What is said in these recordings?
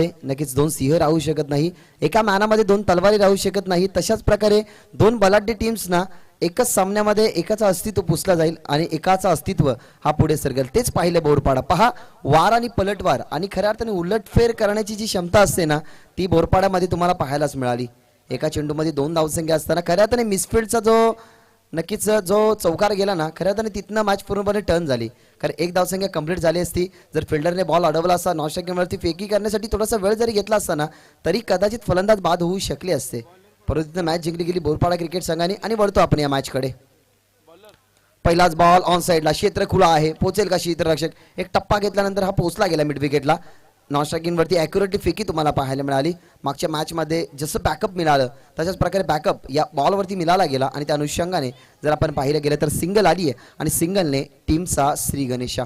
नक्कीच दोन सिंह राहू शकत नाही, एका मॅनामध्ये दोन तलवारी राहू शकत नाही. तशाच प्रकारे दोन बलाढ्य टीम्स ना एकच सामन्यामध्ये एकाचं अस्तित्व पुसला जाईल आणि एकाचं अस्तित्व हा पुढे सरकेल. तेच पाहिले बोरपाडा. पहा, वार आणि पलटवार आणि खऱ्या अर्थाने उलटफेर करण्याची जी क्षमता असते ना ती बोरपाड्यामध्ये तुम्हाला पाहायलाच मिळाली. एका चेंडूमध्ये दोन धावसंख्या असताना खऱ्या अर्थाने मिसफिल्डचा नक्कीच जो चौकार गेला ना खऱ्या अर्थाने तिथनं मॅच पूर्णपणे टर्न झाली. कारण एक धावसंख्या कंप्लीट झाली असती जर फिल्डरने बॉल अडवला असता. नॉनस्ट्रायकिंगवरती फेकी करण्यासाठी थोडासा वेळ जरी घेतला असता ना तरी कदाचित फलंदाज बाद होऊ शकले असते. परंतु तिथं मॅच जिंकली गेली बोरपाडा क्रिकेट संघाने. आणि वळतो आपण या मॅचकडे. पहिलाच बॉल ऑन साईडला, क्षेत्र खुला आहे, पोचेल का क्षेत्ररक्षक. एक टप्पा घेतल्यानंतर हा पोचला गेला मिड विकेटला. नॉन स्ट्रायकिंगवरती ॲक्युरेटली फेकी तुम्हाला पाहायला मिळाली. मागच्या मॅचमध्ये जसं बॅकअप मिळालं तशाच प्रकारे बॅकअप या बॉलवरती मिळाला गेला. आणि त्या अनुषंगाने जर आपण पाहिलं गेलं तर सिंगल आली आहे आणि सिंगलने टीमचा श्री गणेशा.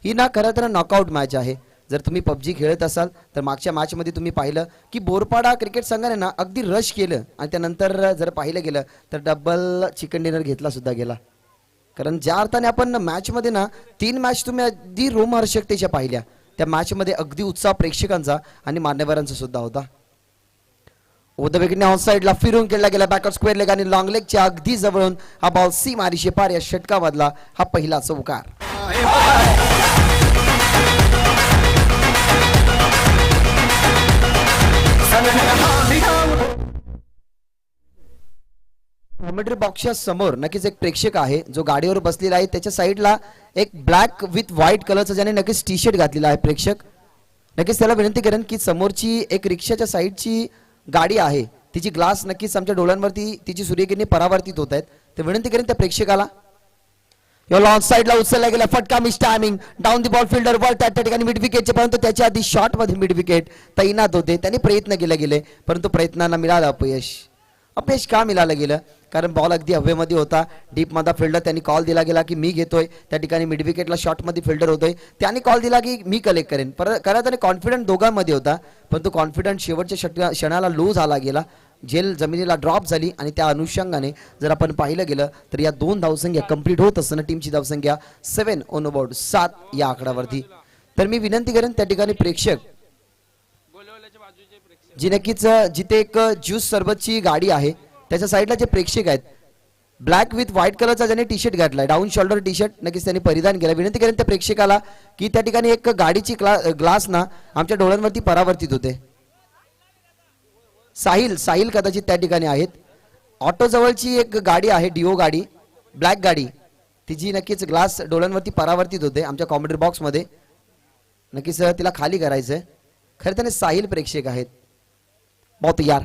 ही ना खरं तर नॉकआउट मॅच आहे. जर तुम्ही पबजी खेळत असाल तर मागच्या मॅचमध्ये तुम्ही पाहिलं की बोरपाडा क्रिकेट संघाने ना अगदी रश केलं आणि त्यानंतर जर पाहिलं गेलं तर डबल चिकन डिनर घेतला सुद्धा गेला. कारण ज्या अर्थाने आपण मॅचमध्ये ना 3 मॅच तुम्ही अगदी रोमहर्षकतेच्या पाहिल्या. त्या मॅचमध्ये अगदी उत्साह प्रेक्षकांचा आणि मान्यवरांचा सुद्धा होता. ओव्हर द विकेटने ऑन साईडला फिरून खेळला गेला. बॅकअप स्क्वेअर लेग आणि लॉंग लेगच्या अगदी जवळून हा बॉल सी मारीशे पार या षटकामधला हा पहिला चौकार. कॉमेंट्री बॉक्सच्या समोर नक्कीच एक प्रेक्षक आहे जो गाडीवर बसलेला आहे. त्याच्या साईडला एक ब्लॅक विथ व्हाईट कलरचा ज्याने नक्कीच टी शर्ट घातलेला आहे प्रेक्षक. नक्कीच त्याला विनंती करेन की समोरची एक रिक्षाच्या साईडची गाडी आहे तिची ग्लास नक्कीच आमच्या डोळ्यांवरती तिची सूर्यकिरणे परावर्तित होत आहेत. तर विनंती करेन त्या प्रेक्षकाला. लॉंग साईडला उचलला गेला फटका. Miss timing down the ball fielder ball त्या ठिकाणी मिड विकेटचे. परंतु त्याच्या आधी शॉट मध्ये मिड विकेट तैनात होते. त्यांनी प्रयत्न केले गेले परंतु प्रयत्नांना मिळालं अपयश. अपयश का मिळालं गेलं कारण बॉल अगदी हवेमध्ये होता. डीप मधला फिल्डर त्यांनी कॉल दिला गेला की मी घेतोय. त्या ठिकाणी मिड विकेटला शॉटमध्ये फिल्डर होतोय. त्याने कॉल दिला की मी कलेक्ट करेन. कारण त्याने कॉन्फिडंट दोघांमध्ये होता परंतु कॉन्फिडंट शेवटच्या क्षणाला लो झाला गेला. झेल जमिनीला ड्रॉप झाली आणि त्या अनुषंगाने जर आपण पाहिलं गेलं तर या 2 धावसंख्या कंप्लीट होत असताना टीमची धावसंख्या 7 ऑन बोर्ड 7 या आकड्यावरती. तर मी विनंती करेन त्या ठिकाणी प्रेक्षक जी नक्कीच जिथे एक ज्यूस सरबतची गाडी आहे त्याच्या साईडला जे प्रेक्षक आहेत ब्लॅक विथ व्हाईट कलरचा ज्याने टी शर्ट घातलाय डाऊन शोल्डर टी शर्ट नक्कीच त्यांनी परिधान केला. विनंती करेन त्या प्रेक्षकाला की त्या ठिकाणी एक गाडीची ग्लास ना आमच्या डोळ्यांवरती परावर्तित होते. साहिल कदाचित त्या ठिकाणी आहेत. ऑटो जवळची एक गाडी आहे डिओ गाडी ब्लॅक गाडी तिची नक्कीच ग्लास डोळ्यांवरती परावर्तित होते. आमच्या कॉमेंट्री बॉक्समध्ये नक्कीच तिला खाली करायचंय. खरं त्याने साहिल प्रेक्षक आहेत. बहुत यार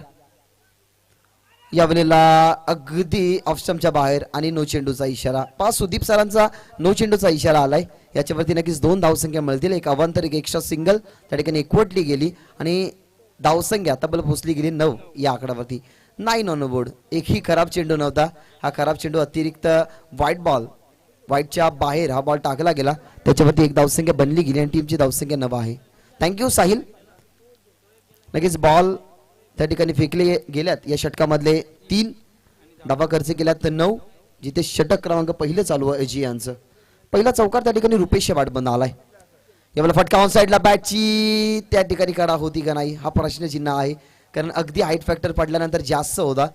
यावनेला अगदी ऑफस्टमच्या बाहेर आणि नो चेंडूचा इशारा. पाच सुदीप सरांचा नो चेंडूचा इशारा आलाय. याच्यावरती नक्कीच 2 धावसंख्या मिळतील. एक अवांतर एक एक्स्ट्रा सिंगल त्या ठिकाणी एकवटली गेली आणि धावसंख्या तब्बल पोचली गेली 9 या आकड्यावरती. 9 ऑन बोर्ड. एकही खराब चेंडू नव्हता. हा खराब चेंडू अतिरिक्त व्हाईटच्या बाहेर हा बॉल टाकला गेला. त्याच्यावरती एक धावसंख्या बनली गेली आणि टीमची धावसंख्या 9 आहे. थँक्यू साहिल. नक्कीच बॉल त्या ठिकाणी फेकले गेल्यात. या षटकामधले 3 धावा खर्च केल्यात तर 9 जिथे षटक क्रमांक पहिले चालू आहे अजी यांचं. पहिला चौकार त्या ठिकाणी रुपेश वाटबंद आलाय. यावेळेला फटका ऑन साईडला बॅटची त्या ठिकाणी कडा होती का नाही हा प्रश्नचिन्ह आहे. कारण अगदी हाईट फॅक्टर पडल्यानंतर जास्त होता.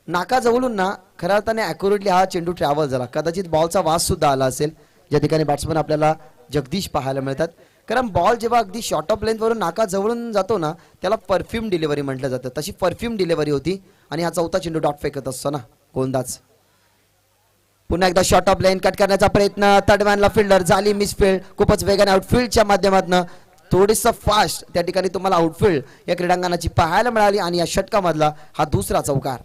नाकाजवळून ना खऱ्या अर्थाने ॲक्युरेटली हा चेंडू ट्रॅव्हल झाला. कदाचित बॉलचा वास सुद्धा आला असेल. ज्या ठिकाणी बॅट्समन आपल्याला जगदीश पाहायला मिळतात. कारण बॉल जेव्हा अगदी शॉर्ट ऑफ लेंथवरून नाकाजवळून जातो ना त्याला परफ्यूम डिलिव्हरी म्हटलं जातं. तशी परफ्यूम डिलिव्हरी होती आणि हा चौथा चेंडू डॉट फेकत असतो ना गोलंदाज. पुन्हा एकदा शॉर्ट ऑफ लाईन कट करण्याचा प्रयत्न. थर्डमॅनला फिल्डर झाली मिसफिल्ड. खूपच वेगाने आउटफिल्डच्या माध्यमातून थोडीसं फास्ट त्या ठिकाणी तुम्हाला आउटफिल्ड या क्रीडांगणाची पाहायला मिळाली आणि या षटकामधला हा दुसरा चौकार.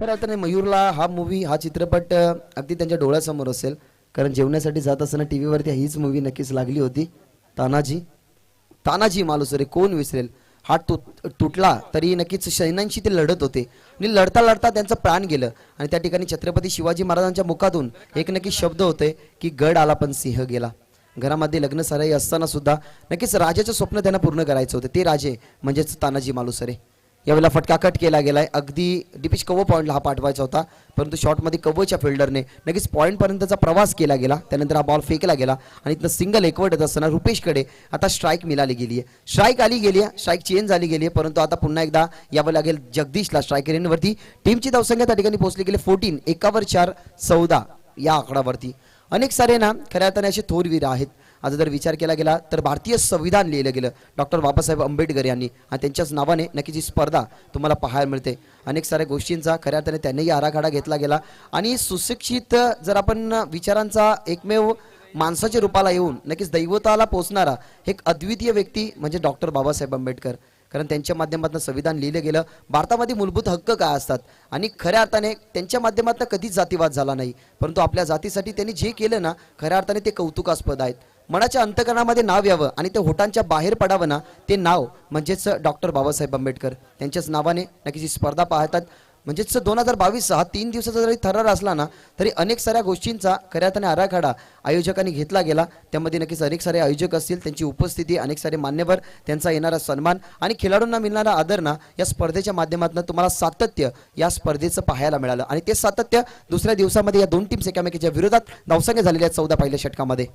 खरं अर्थाने मयूरला हा मूवी हा चित्रपट अगदी त्यांच्या डोळ्यासमोर असेल. कारण जेवण्यासाठी जात असताना टी व्हीवरती हीच मूवी नक्कीच लागली होती. तानाजी मालुसरे कोण विसरेल. हात तुटला तरी नक्कीच सैन्यांशी ते लढत होते आणि लढता लढता त्यांचं प्राण गेलं. आणि त्या ठिकाणी छत्रपती शिवाजी महाराजांच्या मुखातून एक नक्की शब्द होते की गड आला पण सिंह गेला. घरामध्ये लग्न सराई असताना सुद्धा नक्कीच राजाचं स्वप्न त्यांना पूर्ण करायचं होतं. ते राजे म्हणजेच तानाजी मालुसरे. यावेळेला फटका कट केला गेलाय. अगदी डिपिच कव्वो पॉईंटला हा पाठवायचा होता, परंतु शॉटमध्ये कव्वोच्या फिल्डरने नक्कीच पॉईंटपर्यंतचा प्रवास केला गेला. त्यानंतर हा बॉल फेकला गेला आणि इथनं सिंगल एकवट येत असताना रुपेशकडे आता स्ट्राईक मिळाली गेली आहे. स्ट्राईक आली गेली आहे, स्ट्राईक चेंज झाली गेली आहे, परंतु आता पुन्हा एकदा यावं लागेल जगदीशला स्ट्राईक रेनवरती. टीमची धावसंख्या त्या ठिकाणी पोहोचली गेली 14, 1 4 14 या आकडावरती. अनेक सारे ना खऱ्या अर्थाने असे थोरवीर आहेत. आज जर विचार केला गेला तर भारतीय संविधान लिहिलं गेलं डॉक्टर बाबासाहेब आंबेडकर यांनी आणि त्यांच्याच नावाने नक्कीच ही स्पर्धा तुम्हाला पाहायला मिळते. अनेक साऱ्या गोष्टींचा खऱ्या अर्थाने त्यांनीही आराखडा घेतला गेला आणि सुशिक्षित जर आपण विचारांचा एकमेव माणसाच्या रूपाला येऊन नक्कीच दैवताला पोचणारा एक अद्वितीय व्यक्ती म्हणजे डॉक्टर बाबासाहेब आंबेडकर. कारण त्यांच्या माध्यमातून संविधान लिहिलं गेलं. भारतामध्ये मूलभूत हक्क काय असतात आणि खऱ्या अर्थाने त्यांच्या माध्यमातून कधीच जातीवाद झाला नाही, परंतु आपल्या जातीसाठी त्यांनी जे केलं ना खऱ्या अर्थाने ते कौतुकास्पद आहेत. मनाच्या अंतकरणामध्ये नाव यावं आणि ते होटांच्या बाहेर पडावं ना, ते नाव म्हणजेच डॉक्टर बाबासाहेब आंबेडकर. त्यांच्याच नावाने नक्कीच ही स्पर्धा पाहतात. म्हणजेच 2022 हा 3 दिवसाचा जरी थरार असला ना तरी अनेक साऱ्या गोष्टींचा खऱ्या अर्थाने आराखडा आयोजकांनी घेतला गेला. त्यामध्ये नक्कीच अनेक सारे आयोजक असतील, त्यांची उपस्थिती, अनेक सारे मान्यवर, त्यांचा येणारा सन्मान आणि खेळाडूंना मिळणारा आदर ना या स्पर्धेच्या माध्यमातून तुम्हाला सातत्य या स्पर्धेचं पाहायला मिळालं आणि ते सातत्य दुसऱ्या दिवसामध्ये या दोन टीम्स एकामेकीच्या विरोधात धावसंख्या झालेल्या आहेत 14 पहिल्या षटकामध्ये.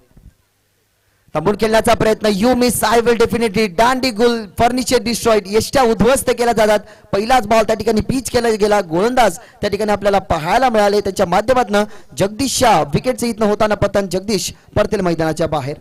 थांबून खेळण्याचा प्रयत्न, you miss I will definitely, दांडी गुल, फर्निचर डिस्ट्रॉइड, यष्ट्या उद्ध्वस्त केल्या जातात. पहिलाच बॉल त्या ठिकाणी पिच केला गेला. गोलंदाज त्या ठिकाणी आपल्याला पाहायला मिळाले. त्यांच्या माध्यमातून जगदीशच्या विकेटचे इथनं होताना पतन. जगदीश परतेल मैदानाच्या बाहेर.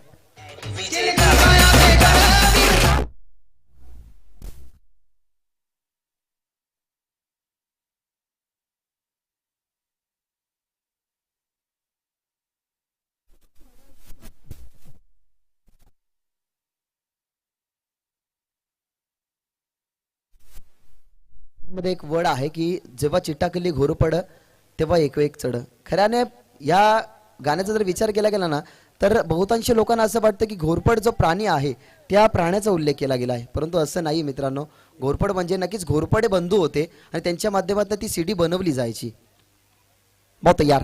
मध्ये एक वड आहे की जेव्हा चिट्टाकल्ली घोरपड तेव्हा एक एक चढ. खऱ्याने या गाण्याचा जर विचार केला गेला ना तर बहुतांश लोकांना असं वाटतं की घोरपड जो प्राणी आहे त्या प्राण्याचा उल्लेख केला गेला आहे, परंतु असं नाही मित्रांनो. घोरपड म्हणजे नक्कीच घोरपडे बंधू होते आणि त्यांच्या माध्यमातून ती सीडी बनवली जायची. बहुत तयार.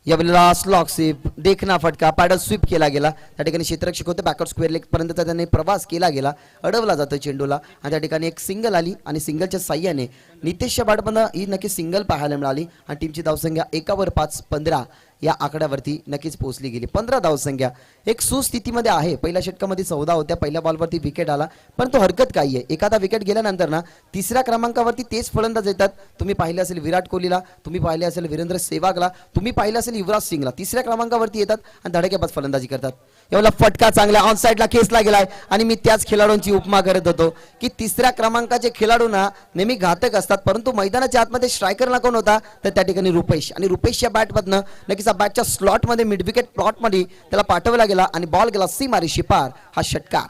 यावेळेला स्लॉक स्वीप, देखना फटका, पॅडल स्वीप केला गेला. त्या ठिकाणी क्षेत्ररक्षक होते, बॅकवर्ड स्क्वेअर लेग पर्यंतचा त्याने प्रवास केला गेला. अडवला जातो चेंडूला आणि त्या ठिकाणी एक सिंगल आली आणि सिंगलच्या साह्याने नितेश बाटबंद ही नक्कीच सिंगल पाहायला मिळाली आणि टीमची धावसंख्या 1/5 15 या आकड्यावरती नक्कीच पोहोचली गेली. 15 धावसंख्या एक सुस्थितीमध्ये आहे. पहिल्या षटकामध्ये 14 होत्या. पहिल्या बॉलवरती विकेट आला, परंतु हरकत काही आहे, एखादा विकेट गेल्यानंतर ना तिसऱ्या क्रमांकावरती तेच फलंदाज येतात. तुम्ही पाहिले असेल विराट कोहलीला, तुम्ही पाहिले असेल वीरेंद्र सेहवागला, तुम्ही पाहिले असेल युवराज सिंगला, तिसऱ्या क्रमांकावरती येतात आणि धडाकेबाज फलंदाजी करतात. यावेळेला फटका चांगला ऑन साईडला खेचला गेलाय आणि मी त्याच खेळाडूंची उपमा करत होतो की तिसऱ्या क्रमांकाचे खेळाडू ना नेहमी घातक असतात, परंतु मैदानाच्या आतमध्ये स्ट्रायकरला कोण होता तर त्या ठिकाणी रुपेश. आणि रुपेशच्या बॅटमधनं नक्कीच बॅटच्या स्लॉटमध्ये मिड विकेट प्लॉटमध्ये त्याला पाठवला गेला आणि बॉल गेला सीमारी शिपार. हा षटकार.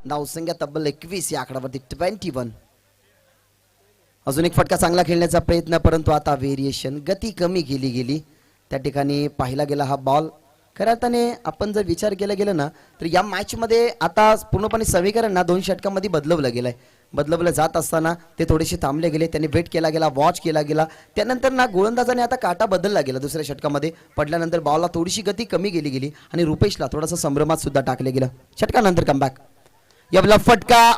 धावसंख्या तब्बल 21 या आकड्यावरती 21. अजून एक फटका चांगला खेळण्याचा प्रयत्न, परंतु आता व्हेरिएशन गती कमी केली गेली. त्या ठिकाणी पाहिला गेला हा बॉल. खऱ्या अर्थाने आपण जर विचार केला गेला ना तर या मॅचमध्ये आता पूर्णपणे समीकरण ना 2 षटकांमध्ये बदलवलं गेलंय. बदलवलं जात असताना ते थोडेसे थांबले गेले, त्यांनी वेट केला गेला, वॉच केला गेला. त्यानंतर ना गोलंदाजाने आता काटा बदलला गेला. दुसऱ्या षटकामध्ये पडल्यानंतर बॉलला थोडीशी गती कमी केली गेली आणि रुपेशला थोडासा संभ्रमात सुद्धा टाकले गेलं. षटकानंतर कमबॅक. यावेळेला फटका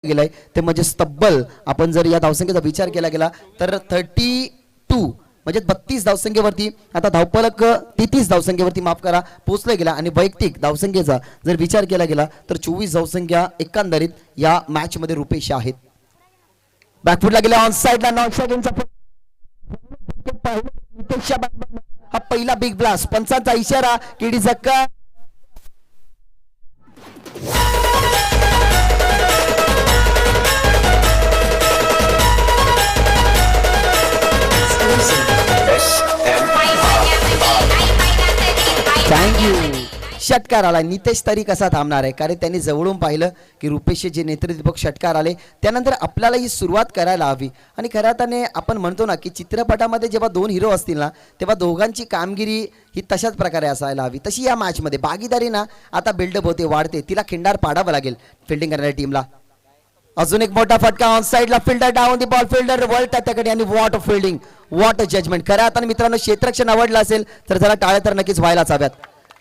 गेलाय ते म्हणजे तब्बल आपण जर या धावसंख्येचा विचार केला गेला तर 32 म्हणजे 32 धावसंख्येवरती आता धावफलक 33 धावसंख्येवरती माफ करा पोहोचला गेला आणि वैयक्तिक धावसंख्येचा जर विचार केला गेला तर 24 धावसंख्या एकंदरीत या मॅच मध्ये रुपेश आहेत. बॅकफुटला गेल्या ऑन साइडला नॉट हा पहिला बिग ब्लास्ट पंचांचा इशारा केडी झक्का थँक्यू. षटकार आला. नितेश तरी कसा थांबणार आहे कारण त्यांनी जवळून पाहिलं की रुपेशचे जे नेतृत्वक षटकार आले त्यानंतर आपल्याला ही सुरुवात करायला हवी आणि खऱ्या अर्थाने आपण म्हणतो ना की चित्रपटामध्ये जेव्हा दोन हिरो असतील ना तेव्हा दोघांची कामगिरी ही तशाच प्रकारे असायला हवी. तशी या मॅचमध्ये भागीदारी ना आता बिल्डअप होते वाढते तिला खिंडार पाडावं लागेल फिल्डिंग करणाऱ्या टीमला. अजून एक मोठा फटका ऑन साइडला fielder down the ball fielder वळतात त्याकडे आणि what a fielding what a judgement. खऱ्या अर्थाने मित्रांनो क्षेत्ररक्षण आवडलं असेल तर जरा टाळ्या तर नक्कीच व्हायलाच हव्यात.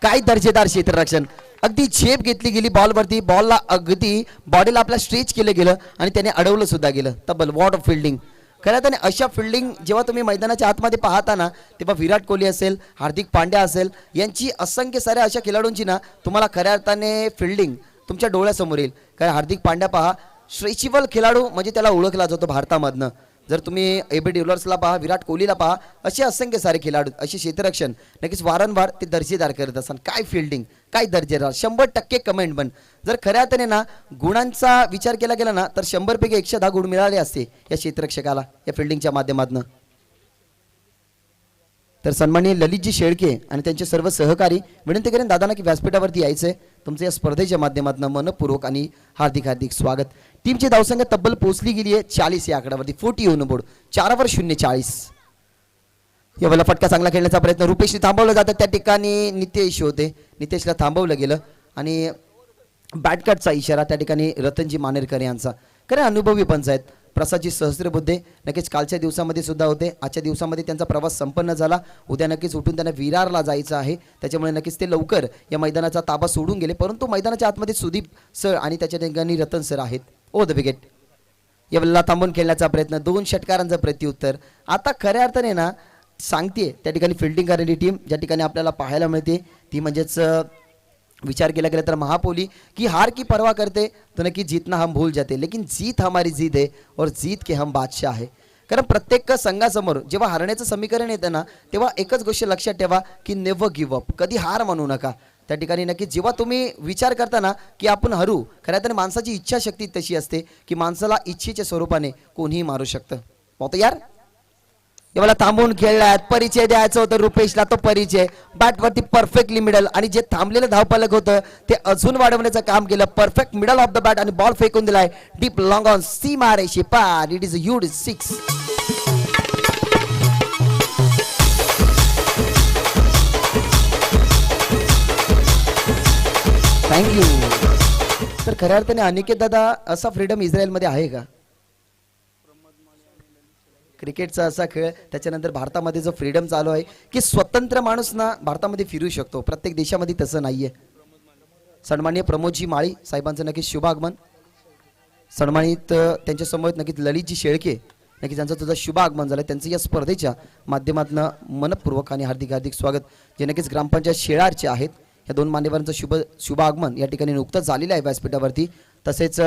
काय दर्जेदार क्षेत्ररक्षण अगदी झेप घेतली गेली बॉलवरती बॉलला अगदी बॉडीला आपल्या स्ट्रेच केलं गेलं आणि त्याने अडवलं सुद्धा गेलं तब्बल वॉट ऑफ फिल्डिंग. खरं तर अशा फिल्डिंग जेव्हा तुम्ही मैदानाच्या आतमध्ये पाहता ना तेव्हा विराट कोहली असेल हार्दिक पांड्या असेल यांची असंख्य साऱ्या अशा खेळाडूंची ना तुम्हाला खऱ्या अर्थाने फिल्डिंग तुमच्या डोळ्यासमोर येईल. कारण हार्दिक पांड्या पहा स्ट्रेचेबल खेळाडू म्हणजे त्याला ओळखला जातो भारतामधनं. जर तुम्ही एबी डिव्हिलियर्सला पहा विराट कोहलीला पहा असे असंख्य सारे खेळाडू असे क्षेत्ररक्षण नक्कीच वारंवार ते दर्जेदार करत असतात. काय फिल्डिंग काय दर्जेदार 100% कमेंट पण जर खऱ्या अर्थाने ना गुणांचा विचार केला गेला ना तर 100 पैकी 110 गुण मिळाले असते या क्षेत्ररक्षकाला या फिल्डिंगच्या माध्यमातून. तर सन्माननीय ललितजी शेळके आणि त्यांचे सर्व सहकारी विनंती करेन दादांना की व्यासपीठावरती यायचंय. तुमचं या स्पर्धेच्या माध्यमातून मनपूर्वक आणि हार्दिक हार्दिक स्वागत. टीमची धावसंख्या तब्बल पोहोचली गेली आहे 40 या आकड्यावरती 40 ऑन बोर्ड 4/0 या वेळेला फटका चांगला खेळण्याचा प्रयत्न रुपेशने थांबवलं जातं त्या ठिकाणी नितेश होते नितेशला थांबवलं गेलं आणि बॅटकटचा इशारा त्या ठिकाणी रतनजी मानेरकर यांचा. खरे अनुभवी पंच आहेत प्रसादजी सहस्त्रबुद्धे नक्कीच कालच्या दिवसामध्ये सुद्धा होते. आजच्या दिवसामध्ये त्यांचा प्रवास संपन्न झाला. उद्या नक्कीच उठून त्यांना विरारला जायचं आहे त्याच्यामुळे नक्कीच ते लवकर या मैदानाचा ताबा सोडून गेले परंतु मैदानाच्या आतमध्ये सुदीप सर आणि त्याच्या ठिकाणी रतन सर आहेत. ओ द विकेट या वेळेला थांबून खेळण्याचा प्रयत्न 2 षटकारांचं प्रत्युत्तर. आता खऱ्या अर्थाने ना सांगते त्या ठिकाणी फिल्डिंग करणारी टीम ज्या ठिकाणी आपल्याला पाहायला मिळते ती म्हणजेच विचार केला गेला तर महापोली की हार की परवाह करते तो नक्की जीतना हम भूल जाते लेकिन जीत हमारी जीत है और जीत के हम बादशाह है. कारण प्रत्येक संघासमोर जेव्हा हारण्याचं समीकरण येतं ना तेव्हा एकच गोष्ट लक्षात ठेवा की नेव्हर गिव्ह अप कधी हार मानू नका. त्या ठिकाणी नक्की जेव्हा तुम्ही विचार करता ना की आपण हरू खऱ्या तर माणसाची इच्छाशक्ती तशी असते की माणसाला इच्छेच्या स्वरूपाने कोणीही मारू शकतं. पाहतो यार मला थांबून खेळलात परिचय द्यायचा होता रुपेशला तो परिचय बॅटवरती परफेक्टली मिडल आणि जे थांबलेलं धावफलक होतं ते अजून वाढवण्याचं काम केलं. Perfect middle of the bat आणि बॉल फेकून दिलाय डीप लॉंग ऑन सीमा रेषे पार. It is a huge 6. Thank you. तर खऱ्या अर्थाने अनिकेत दादा असा फ्रीडम इस्रायलमध्ये आहे का? क्रिकेटचा असा खेळ त्याच्यानंतर भारतामध्ये जो फ्रीडम चालू आहे की स्वतंत्र माणूस ना भारतामध्ये फिरू शकतो प्रत्येक देशामध्ये तसं नाहीये. सन्माननीय प्रमोदजी माळी साहेबांचं नक्कीच शुभ आगमन. सन्मानित त्यांच्या समोर नक्कीच ललितजी शेळके नक्कीच त्यांचं तुझं शुभ आगमन झालं. त्यांचं या स्पर्धेच्या माध्यमातून मनपूर्वक आणि हार्दिक हार्दिक स्वागत. जे नक्कीच ग्रामपंचायत शेळारचे आहेत या 2 मान्यवरांचं शुभ आगमन या ठिकाणी नुकतंच झालेलं आहे व्यासपीठावरती. तसेच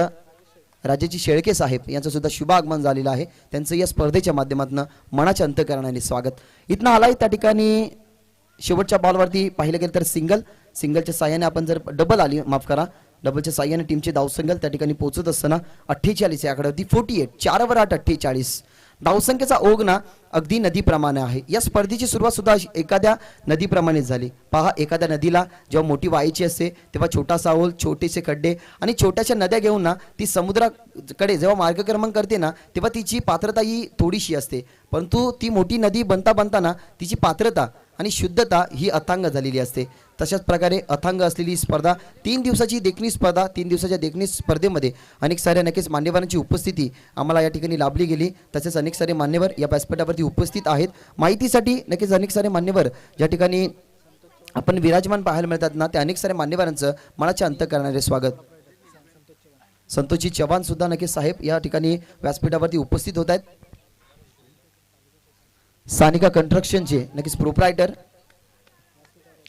राजेजी शेळके साहेब यांचं सुद्धा शुभ आगमन झालेलं आहे. त्यांचं या स्पर्धेच्या माध्यमातून मनाच्या अंतःकरणाने स्वागत. इथनं आलाय त्या ठिकाणी शेवटच्या बॉलवरती पाहिलं गेलं तर सिंगलच्या साह्याने आपण जर डबल आली माफ करा डबलच्या साह्याने टीमचे धावसंख्या त्या ठिकाणी पोहोचत असताना 48 या आकड्यावरती 48 4/8 48 धावसंख्येचा ओघ ना अगदी नदीप्रमाणे आहे. या स्पर्धेची सुरुवात सुद्धा एखाद्या नदीप्रमाणेच झाली. पहा एखाद्या नदीला जेव्हा मोठी व्हायची असते तेव्हा छोटासा ओल छोटेसे खड्डे आणि छोट्याशा नद्या घेऊन ना ती समुद्राकडे जेव्हा मार्गक्रमण करते ना तेव्हा तिची पात्रता ही थोडीशी असते परंतु ती मोठी नदी बनताना तिची पात्रता आणि शुद्धता ही अथांग झालेली असते. तशाच प्रकारे अथांग असलेली स्पर्धा 3 दिवसाची देखणी स्पर्धा 3 दिवसाच्या देखणी स्पर्धेमध्ये अनेक साऱ्या नक्कीच मान्यवरांची उपस्थिती आम्हाला या ठिकाणी लाभली गेली. तसेच अनेक सारे मान्यवर या व्यासपीठावरती उपस्थित आहेत. माहितीसाठी नक्कीच अनेक सारे मान्यवर ज्या ठिकाणी आपण विराजमान पाहायला मिळतात ना त्या अनेक साऱ्या मान्यवरांचं मनाच्या अंत करणारे स्वागत. संतोषजी चव्हाण सुद्धा नक्कीच साहेब या ठिकाणी व्यासपीठावरती उपस्थित होत आहेत. सानिका कंस्ट्रक्शनचे नक्कीच प्रोप्रायटर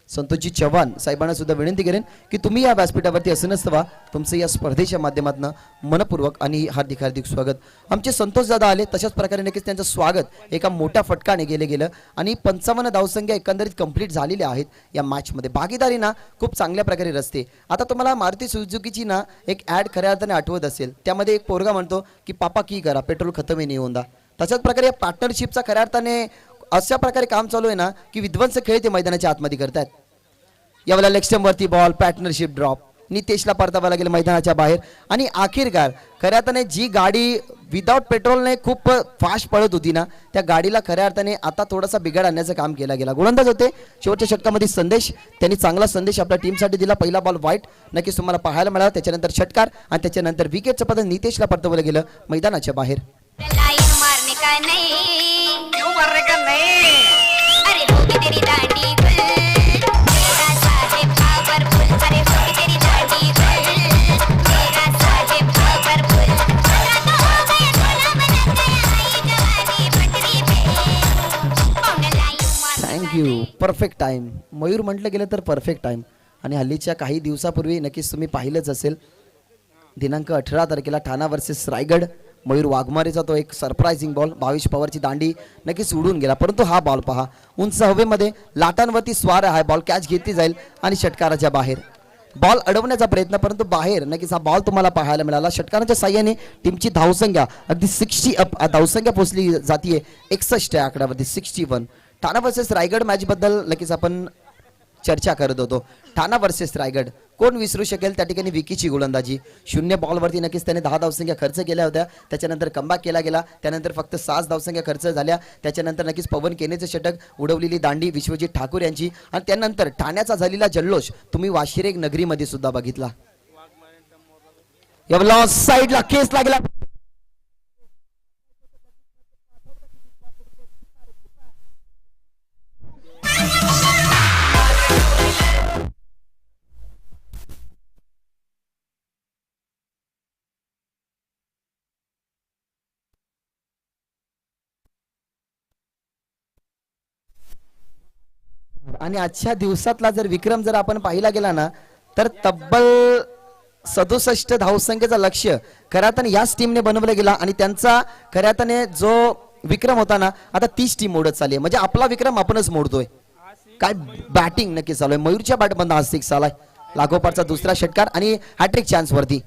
संतोषजी चव्हाण साहेबांना सुद्धा विनंती करेन की तुम्ही या व्यासपीठावरती असं नसतं, तुमचं या स्पर्धेच्या माध्यमातून मनपूर्वक आणि हार्दिक हार्दिक स्वागत. आमचे संतोष दादा आले, तशाच प्रकारे नक्कीच त्यांचं स्वागत एका मोठ्या फटकाने गेलं आणि 55 धावसंख्या एकंदरीत कंप्लीट झालेल्या आहेत या मॅचमध्ये. भागीदारी ना खूप चांगल्या प्रकारे रचते. आता तुम्हाला मारुती सुझुकीची ना एक ॲड खऱ्या अर्थाने आठवत असेल, त्यामध्ये एक पोरगा म्हणतो की पापा की करा पेट्रोल खतम ही नाही होता. तशाच प्रकारे या पार्टनरशिपचा खऱ्या अर्थाने अशा प्रकारे काम चालू आहे ना की विध्वंस खेळ ते मैदानाच्या आतमध्ये करतात. यावेळेला लेग वरती बॉल पार्टनरशिप ड्रॉप, नितेशला परतावा लागेल मैदानाच्या बाहेर. आणि आखिरकार खऱ्या अर्थाने जी गाडी विदाउट पेट्रोलने खूप फास्ट पळत होती ना, त्या गाडीला खऱ्या अर्थाने आता थोडासा बिघाड आणण्याचं काम केला गेला. गोलंदाज होते शेवटच्या षटकामध्ये संदेश, त्यांनी चांगला संदेश आपल्या टीमसाठी दिला. पहिला बॉल वाईट नक्कीच तुम्हाला पाहायला मिळाला, त्याच्यानंतर षटकार आणि त्याच्यानंतर विकेटचं पद नितेशला परतवलं गेलं मैदानाच्या बाहेर. थँक्यू. परफेक्ट टाइम, मयूर म्हटलं गेलं तर परफेक्ट टाइम. आणि हल्लीच्या काही दिवसापूर्वी नक्कीच तुम्ही पाहिलंच असेल, दिनांक 18 तारखेला ठाणा वर्सेस रायगड, मयूर वाघमारेचा तो एक सरप्राइझिंग बॉल 22 पॉवरची दांडी नक्कीच उडून गेला. परंतु हा बॉल पहा, उंच हवेमध्ये लाटांवरती स्वार आहे, बॉल कॅच घेतली जाईल आणि षटकाराच्या बाहेर. बॉल अडवण्याचा प्रयत्न, परंतु बाहेर नक्कीच हा बॉल तुम्हाला पाहायला मिळाला. षटकाराच्या साह्याने टीमची धावसंख्या अगदी 60 अप धावसंख्या पोहोचली जातीये 61 आकड्यावरती 61. ठाणा वर्सेस रायगड मॅच बद्दल नक्कीच आपण चर्चा करत होतो. ठाणा वर्सेस रायगड कोण विसरू शकेल त्या ठिकाणी विकीची गोलंदाजी. 0 बॉलवरती नक्कीच त्याने 10 धावसंख्या खर्च केल्या होत्या, त्याच्यानंतर कमबॅक केला गेला, त्यानंतर फक्त 6 धावसंख्या खर्च झाल्या, त्याच्यानंतर नक्कीच पवन केनेचं षटक, उडवलेली दांडी विश्वजित ठाकूर यांची, आणि त्यानंतर ठाण्याचा झालेला जल्लोष तुम्ही वाशिरेक नगरीमध्ये सुद्धा बघितला. या साईडला केस लागला. आणि आजच्या दिवसातला जर विक्रम जर आपण पाहिला गेला ना, तर तब्बल 67 धावसंख्येचा लक्ष्य खऱ्या अर्थाने याच टीमने बनवलं गेला. आणि त्यांचा खऱ्या अर्थाने जो विक्रम होता ना, आता 30 टीम मोडत चालली आहे. म्हणजे आपला विक्रम आपणच मोडतोय. काय बॅटिंग नक्की चालू आहे. मयूरच्या बॅटमधून हा 6 आलाय, लागोपाठचा दुसरा षटकार आणि हॅट्रिक चान्स वरती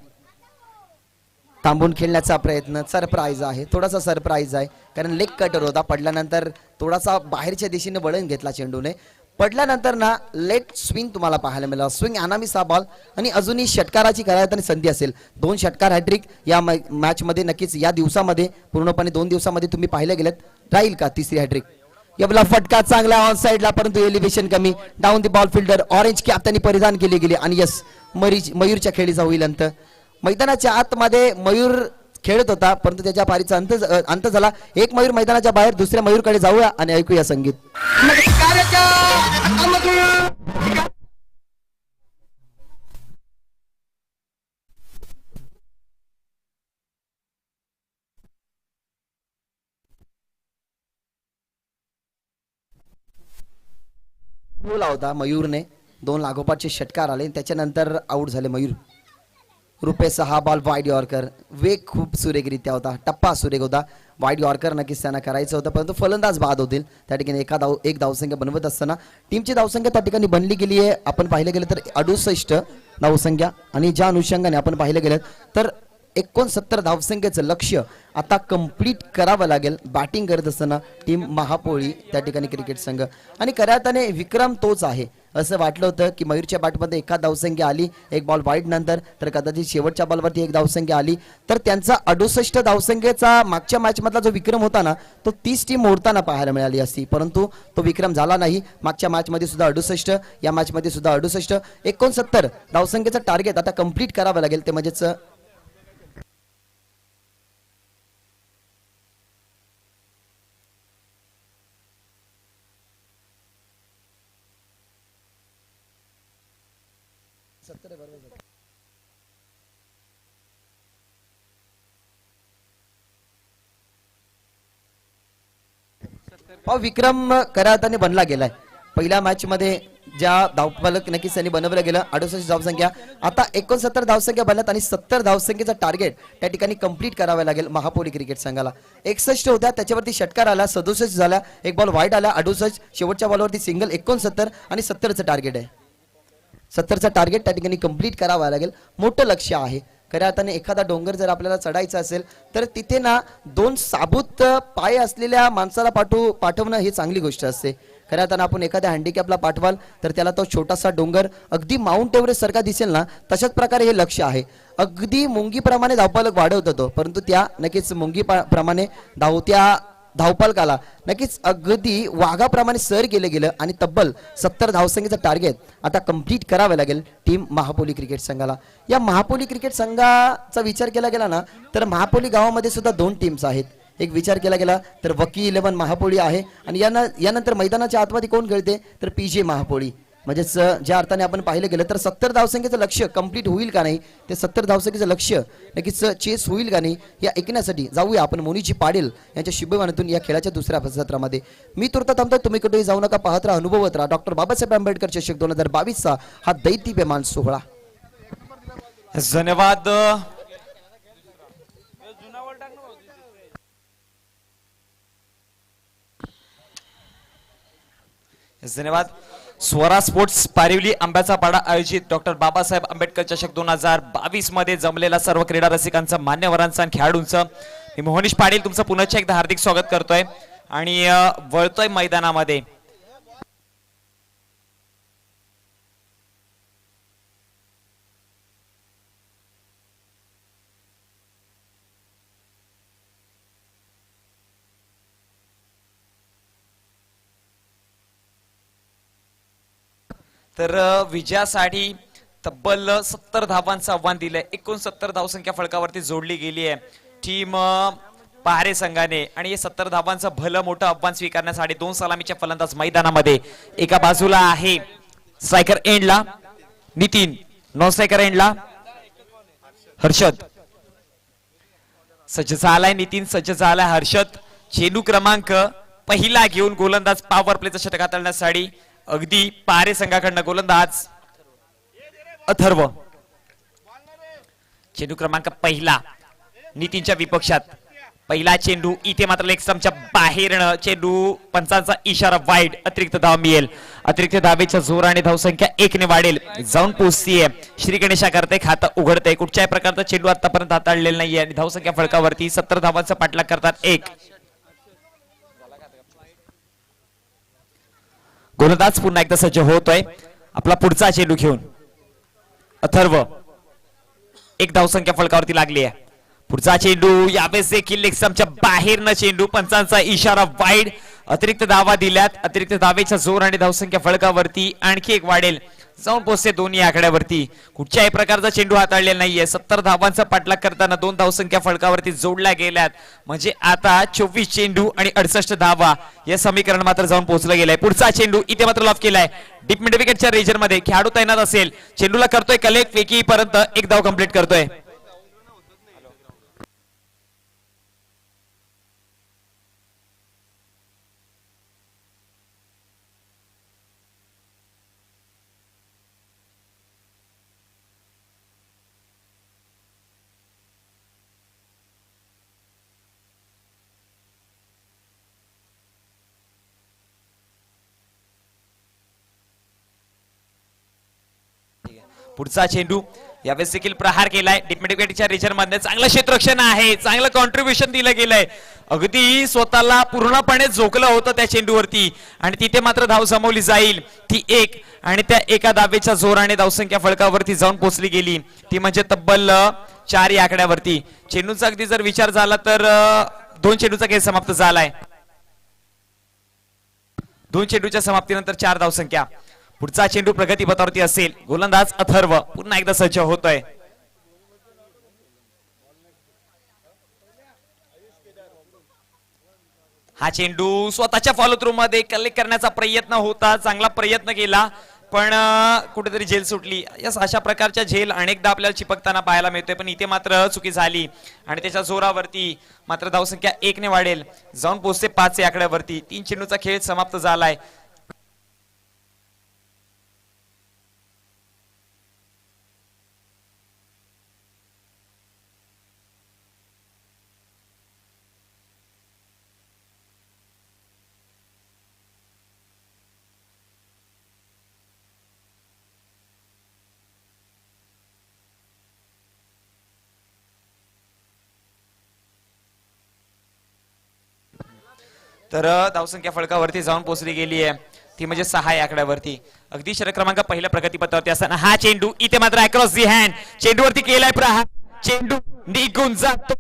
थांबून खेळण्याचा प्रयत्न. सरप्राईज आहे, थोडासा सरप्राईज आहे, कारण लेग कटर होता, पडल्यानंतर थोडासा बाहेरच्या दिशेने वळण घेतला चेंडूने. पडल्यानंतर ना लेट स्विंग तुम्हाला पाहायला मिळाला, स्विंग अनामिसा बॉल. आणि अजूनही षटकाराची करायला संधी असेल. 2 षटकार हॅट्रिक या मॅच मध्ये नक्कीच या दिवसामध्ये पूर्णपणे 2 दिवसामध्ये तुम्ही पाहिले गेलेत. राहील का तिसरी हॅट्रिक? याला फटका चांगला ऑन साइडला, परंतु एलिव्हेशन कमी. Down the ball fielder orange cap त्यांनी परिधान केली गेली. आणि यस, मयूरच्या खेळीचा होईल अंत. मैदानाच्या आतमध्ये मयूर खेळत होता, परंतु त्याच्या पारीचा अंत झाला. एक मयूर मैदानाच्या बाहेर, दुसऱ्या मयूरकडे जाऊया आणि ऐकूया संगीत. बोला होता मयूरने, 2 लागोपाठचे षटकार आले, त्याच्यानंतर आउट झाले मयूर. रुपेशचा हा बॉल वाईड यॉर्कर, वेग खूप सुरेखरित्या होता, टप्पा सुरेख होता. वाईड यॉर्कर नक्कीच त्यांना करायचं होतं, परंतु फलंदाज बाद होतील. त्या ठिकाणी एक धावसंख्या बनवत असताना टीमची धावसंख्या त्या ठिकाणी बनली गेली आहे. आपण पाहिलं गेलं तर 68 धावसंख्या, आणि ज्या अनुषंगाने आपण पाहिलं गेलं तर 69 धावसंख्येचं लक्ष्य आता कंप्लीट करावं लागेल बॅटिंग करत असताना टीम महापोळी त्या ठिकाणी क्रिकेट संघ. आणि खऱ्या अर्थाने विक्रम तोच आहे. असं वाटलं होतं की मयूरच्या बॅटमध्ये 1 धावसंख्या आली, 1 बॉल वाईड नंतर, तर कदाचित शेवटच्या बॉलवरती 1 धावसंख्या आली, तर त्यांचा 68 धावसंख्येचा मागच्या मॅच मधला जो विक्रम होता ना, तो 30 टीम मोडताना पाहायला मिळाली असती, परंतु तो विक्रम झाला नाही. मागच्या मॅच मध्ये सुद्धा 68, या मॅच मध्ये सुद्धा 68. 69 धावसंख्येचं टार्गेट आता कंप्लीट करावं लागेल, ते म्हणजेच विक्रम खऱ्या अर्थाने बनला गेलाय. पहिल्या मॅच मध्ये ज्या धावफलक नक्कीच त्यांनी बनवलं गेलं 68 धावसंख्या, आता 69 धावसंख्या बनल्यात आणि 70 धावसंख्येचा टार्गेट त्या ठिकाणी कंप्लीट करावं लागेल महापोली क्रिकेट संघाला. 61 होत्या, त्याच्यावरती षटकार आला, 67 झाला, एक बॉल वाईट आला 68, शेवटच्या बॉलवरती सिंगल 69 आणि 70चं टार्गेट आहे. 70चं टार्गेट त्या ठिकाणी कंप्लीट करावं लागेल. मोठं लक्ष आहे खऱ्या अर्थाने. एखादा डोंगर जर आपल्याला चढायचा असेल तर तिथे ना 2 साबूत पाय असलेल्या माणसाला पाठवणं ही चांगली गोष्ट असते. खऱ्या अर्थानं आपण एखाद्या हँडिकॅपला पाठवाल तर त्याला तो छोटासा डोंगर अगदी माउंट एव्हरेस्ट सारखा दिसेल ना, तशाच प्रकारे हे लक्ष आहे. अगदी मुंगीप्रमाणे धावपालक वाढवत होतो, परंतु त्या नक्कीच मुंगीप्रमाणे धावपालकाला नक्कीच अगदी वाघाप्रमाणे सर केलं गेलं आणि तब्बल 70 धावसंख्येचं टार्गेट आता कंप्लीट करावं लागेल टीम महापोली क्रिकेट संघाला. या महापोली क्रिकेट संघाचा विचार केला गेला ना तर महापोली गावामध्ये सुद्धा 2 टीम्स आहेत. एक विचार केला गेला तर वकी 11 महापोली आहे आणि यानंतर मैदानाच्या आतमध्ये कोण खेळते तर पीजे महापोली. म्हणजेच ज्या अर्थाने आपण पाहिलं गेलं तर 70 धावसंख्येचं लक्ष्य कंप्लीट होईल का नाही, ते 70 धावसंख्येचं लक्ष्य नक्कीच चेस होईल का नाही या ऐकण्यासाठी जाऊया आपण मोनीजी पाटील यांच्या शुभवाणीतून या खेळाच्या दुसऱ्या सत्रामध्ये. मी तुर्त थांबतो, तुम्ही कुठेही जाऊ नका, पाहत राहा, अनुभवत राहा. डॉक्टर बाबासाहेब आंबेडकर चषक 2022चा हा दैदिप्यमान सोहळा. धन्यवाद. धन्यवाद. स्वरा स्पोर्ट्स पारिवली आंब्याचा पाडा आयोजित डॉक्टर बाबासाहेब आंबेडकर चषक 2022 मध्ये जमलेला सर्व क्रीडा रसिकांचं, मान्यवरांचं आणि खेळाडूंचं मी मोहनीश पाटील तुमचं पुन्हा एकदा हार्दिक स्वागत करतोय आणि वळतोय मैदानामध्ये. तर विजयासाठी तब्बल 70 धावांचं आव्हान दिलंय. 69 धावसंख्या फलकावरती जोडली गेली आहे टीम पहारे संघाने आणि हे 70 धावांचं भलं मोठं आव्हान स्वीकारण्यासाठी 2 सलामीच्या फलंदाज मैदानामध्ये. एका बाजूला आहे स्ट्रायकर एंडला नितीन, नॉन स्ट्रायकर एंडला हर्षद. सज्ज झालाय नितीन, सज्ज झालाय हर्षद. चेंडू क्रमांक पहिला घेऊन गोलंदाज पॉवर प्लेचं षटक हाताळण्यासाठी अगदी पहारे संघाकडनं गोलंदाज अथर्व. चेंडू क्रमांक पहिला नितीनच्या विपक्षात. पहिला चेंडू इथे मात्र लेग स्टंपच्या बाहेरनं चेंडू, पंचांचा इशारा वाईड. अतिरिक्त धाव मिळेल. अतिरिक्त धावेच्या जोराने धावसंख्या 1 ने वाढेल. जाऊन पोहोचतीये श्री गणेशा करते, खातं उघडते. कुठच्याही प्रकारचा चेंडू आतापर्यंत हाताळलेला नाहीये आणि धावसंख्या फलकावरती 70 धावांचा पाठलाग करतात 1. गोलंदाज पुन्हा एकदा सज्ज होतोय आपला पुढचा चेंडू घेऊन. अथर्व, 1 धावसंख्या फलकावरती लागली आहे. पुढचा चेंडू यावेळेस देखील लेग स्टंपच्या बाहेरनं चेंडू, पंचांचा इशारा वाईड. अतिरिक्त धावा दिल्यात. अतिरिक्त धावेच्या जोर आणि धावसंख्या फलकावरती आणखी 1 वाढेल. जाऊन पोहोचते दोन्ही आकड्यावरती. कुठच्याही प्रकारचा चेंडू हाताळलेला नाहीये. 70 धावांचा पाठलाग करताना 2 धावसंख्या फलकावरती जोडल्या गेल्यात. म्हणजे आता 24 चेंडू आणि 68 धावा या समीकरण मात्र जाऊन पोहोचलं गेलंय. पुढचा चेंडू इथे मात्र लॉफ केलाय डीप मिड विकेटच्या रेजर मध्ये. खेळाडू तैनात असेल, चेंडूला करतोय कलेक्ट, वेकी पर्यंत 1 धाव कंप्लीट करतोय. पुढचा चेंडू यावेळेस देखील प्रहार केलाय डीप मिड विकेटच्या रेजर मध्ये. चांगलं क्षेत्ररक्षण आहे, चांगलं कॉन्ट्रीब्युशन दिलं गेलंय. अगदी स्वतःला पूर्णपणे झोकलं होतं त्या चेंडूवरती आणि तिथे मात्र धाव जमवली जाईल ती 1 आणि त्या एका धावेच्या जोराने धावसंख्या फलकावरती जाऊन पोहोचली गेली ती म्हणजे तब्बल 4 या आकड्यावरती. चेंडूचा अगदी जर विचार झाला तर 2 चेंडूचा खेळ समाप्त झालाय. 2 चेंडूच्या समाप्तीनंतर 4 धावसंख्या. पुढचा चेंडू प्रगती पथावरती असेल. गोलंदाज अथर्व पुन्हा एकदा सज्ज होतोय. हा चेंडू स्वतःच्या फॉलो थ्रू मध्ये कलेक्ट करण्याचा प्रयत्न होता, चांगला प्रयत्न केला पण कुठेतरी झेल सुटली. यस, अशा प्रकारच्या झेल अनेकदा आपल्याला चिपकताना पाहायला मिळतोय, पण इथे मात्र चुकी झाली आणि त्याच्या जोरावरती मात्र धावसंख्या 1 ने वाढेल, जाऊन पोहोचते 5 या आकड्यावरती. 3 चेंडूचा खेळ समाप्त झालाय. तर धावसंख्या फलकावरती जाऊन पोहोचली गेली आहे, ती म्हणजे 6 या आकड्यावरती. अगदी षटक क्रमांक पहिल्या प्रगतीपथावरती असताना हा चेंडू इथे मात्र अक्रॉस दी हँड चेंडूवरती केलाय प्रहार, चेंडू निघून जातो.